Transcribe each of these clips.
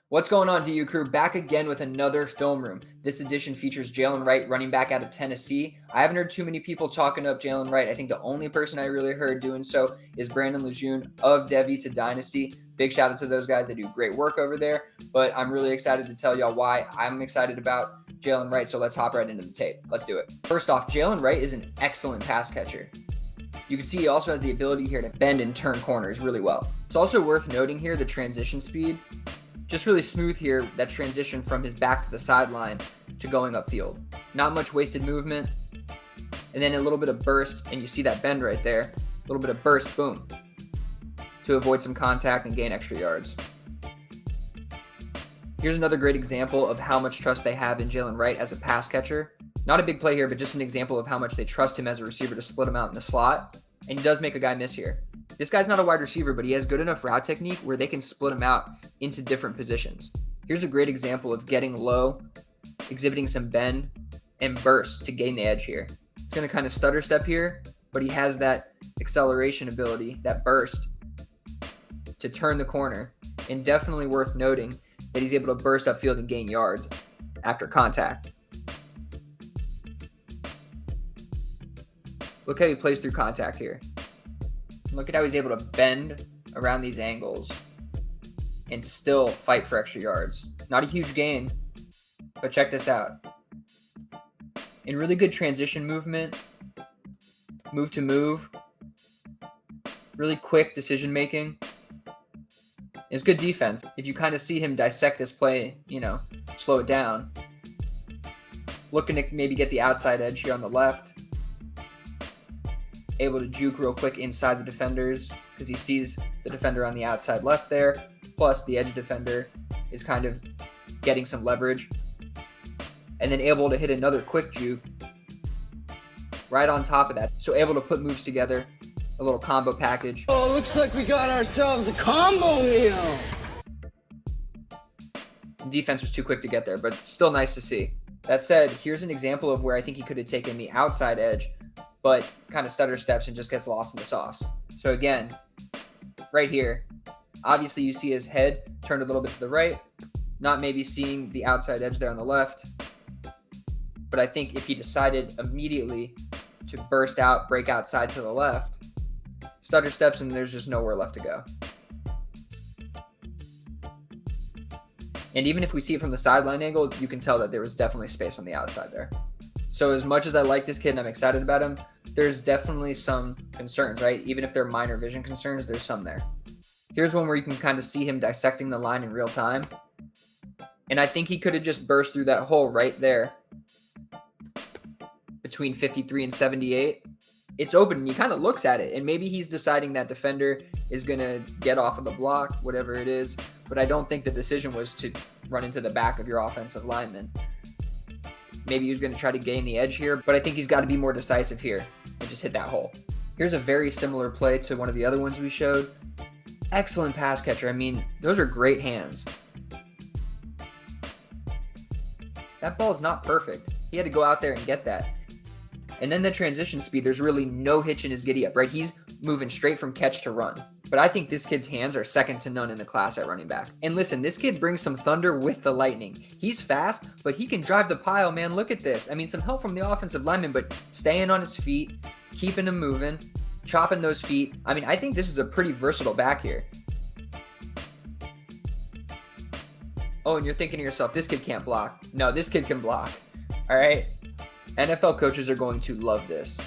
What's going on, DU crew? Back again with another film room. This edition features Jaylen Wright, running back out of Tennessee. I haven't heard too many people talking up Jaylen Wright. I think the only person I really heard doing so is Brandon Lejeune of Devi to Dynasty. Big shout out to those guys. They do great work over there. But I'm really excited to tell y'all why I'm excited about Jaylen Wright. So let's hop right into the tape. Let's do it. First off, Jaylen Wright is an excellent pass catcher. You can see he also has the ability here to bend and turn corners really well. It's also worth noting here the transition speed. Just really smooth here, that transition from his back to the sideline to going upfield. Not much wasted movement. And then a little bit of burst, and you see that bend right there. A little bit of burst, boom, to avoid some contact and gain extra yards. Here's another great example of how much trust they have in Jaylen Wright as a pass catcher. Not a big play here, but just an example of how much they trust him as a receiver to split him out in the slot. And he does make a guy miss here. This guy's not a wide receiver, but he has good enough route technique where they can split him out into different positions. Here's a great example of getting low, exhibiting some bend, and burst to gain the edge here. He's going to kind of stutter step here, but he has that acceleration ability, that burst, to turn the corner. And definitely worth noting that he's able to burst upfield and gain yards after contact. Look how he plays through contact here. Look at how he's able to bend around these angles and still fight for extra yards. Not a huge gain, but check this out. In really good transition movement, move to move, really quick decision making. It's good defense. If you kind of see him dissect this play, slow it down. Looking to maybe get the outside edge here on the left. Able to juke real quick inside the defenders because he sees the defender on the outside left there. Plus the edge defender is kind of getting some leverage. And then able to hit another quick juke right on top of that. So able to put moves together, a little combo package. Oh, looks like we got ourselves a combo meal. Defense was too quick to get there, but still nice to see. That said, here's an example of where I think he could have taken the outside edge, but kind of stutter steps and just gets lost in the sauce. So again, right here, obviously you see his head turned a little bit to the right, not maybe seeing the outside edge there on the left. But I think if he decided immediately to burst out, break outside to the left, stutter steps and there's just nowhere left to go. And even if we see it from the sideline angle, you can tell that there was definitely space on the outside there. So as much as I like this kid and I'm excited about him, there's definitely some concerns, right? Even if they're minor vision concerns, there's some there. Here's one where you can kind of see him dissecting the line in real time. And I think he could have just burst through that hole right there between 53 and 78. It's open and he kind of looks at it. And maybe he's deciding that defender is going to get off of the block, whatever it is. But I don't think the decision was to run into the back of your offensive lineman. Maybe he was going to try to gain the edge here, but I think he's got to be more decisive here and just hit that hole. Here's a very similar play to one of the other ones we showed. Excellent pass catcher. I mean, those are great hands. That ball is not perfect. He had to go out there and get that. And then the transition speed, there's really no hitch in his giddy up, right? He's moving straight from catch to run. But I think this kid's hands are second to none in the class at running back. And listen, this kid brings some thunder with the lightning. He's fast, but he can drive the pile, man. Look at this. I mean, some help from the offensive lineman, but staying on his feet, keeping him moving, chopping those feet. I mean, I think this is a pretty versatile back here. Oh, and you're thinking to yourself, this kid can't block. No, this kid can block. All right? NFL coaches are going to love this.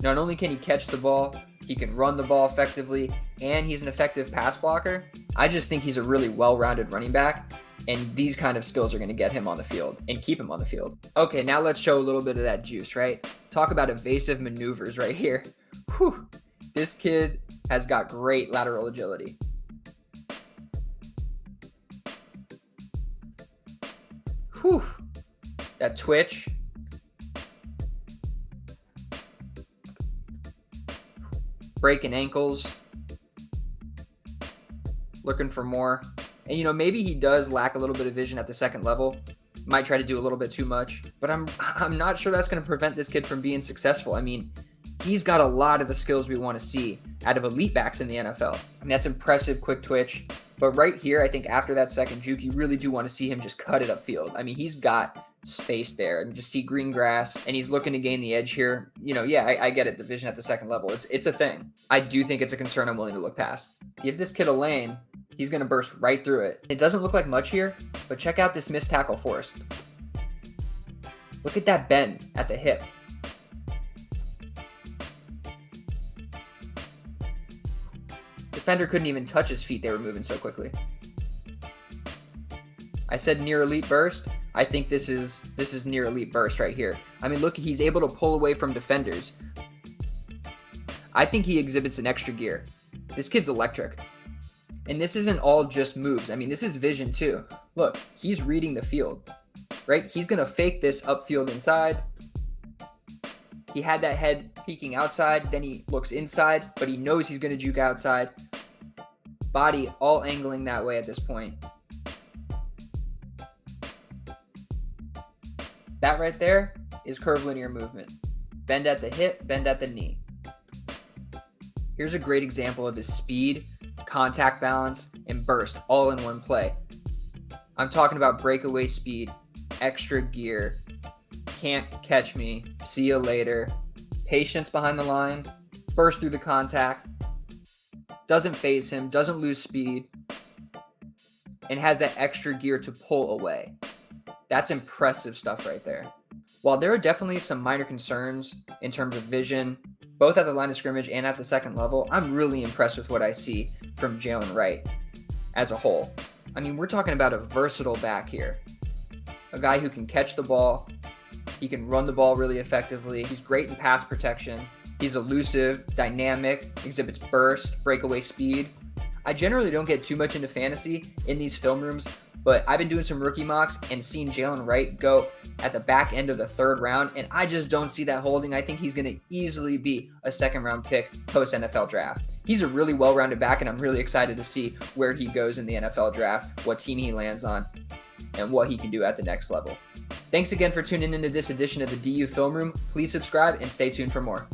Not only can he catch the ball, he can run the ball effectively, and he's an effective pass blocker. I just think he's a really well-rounded running back, and these kind of skills are going to get him on the field and keep him on the field. Okay, now let's show a little bit of that juice, right? Talk about evasive maneuvers right here. Whew. This kid has got great lateral agility. Whew. That twitch. Breaking ankles, looking for more. And, maybe he does lack a little bit of vision at the second level. Might try to do a little bit too much. But I'm not sure that's going to prevent this kid from being successful. I mean, he's got a lot of the skills we want to see out of elite backs in the NFL. I mean, that's impressive quick twitch. But right here, I think after that second juke, you really do want to see him just cut it upfield. I mean, he's got space there and just see green grass, and he's looking to gain the edge here. Yeah, I get it. The vision at the second level, it's a thing. I do think it's a concern I'm willing to look past. Give this kid a lane, he's going to burst right through it. It doesn't look like much here, but check out this missed tackle force. Look at that bend at the hip. Defender couldn't even touch his feet. They were moving so quickly. I said near elite burst. I think this is near elite burst right here. I mean, look, he's able to pull away from defenders. I think he exhibits an extra gear. This kid's electric. And this isn't all just moves. I mean, this is vision too. Look, he's reading the field, right? He's going to fake this upfield inside. He had that head peeking outside. Then he looks inside, but he knows he's going to juke outside. Body all angling that way at this point. That right there is curvilinear movement. Bend at the hip, bend at the knee. Here's a great example of his speed, contact balance, and burst all in one play. I'm talking about breakaway speed, extra gear, can't catch me, see you later, patience behind the line, burst through the contact, doesn't phase him, doesn't lose speed, and has that extra gear to pull away. That's impressive stuff right there. While there are definitely some minor concerns in terms of vision, both at the line of scrimmage and at the second level, I'm really impressed with what I see from Jaylen Wright as a whole. I mean, we're talking about a versatile back here. A guy who can catch the ball, he can run the ball really effectively, he's great in pass protection, he's elusive, dynamic, exhibits burst, breakaway speed. I generally don't get too much into fantasy in these film rooms, but I've been doing some rookie mocks and seen Jaylen Wright go at the back end of the third round, and I just don't see that holding. I think he's going to easily be a second-round pick post-NFL draft. He's a really well-rounded back, and I'm really excited to see where he goes in the NFL draft, what team he lands on, and what he can do at the next level. Thanks again for tuning into this edition of the DU Film Room. Please subscribe and stay tuned for more.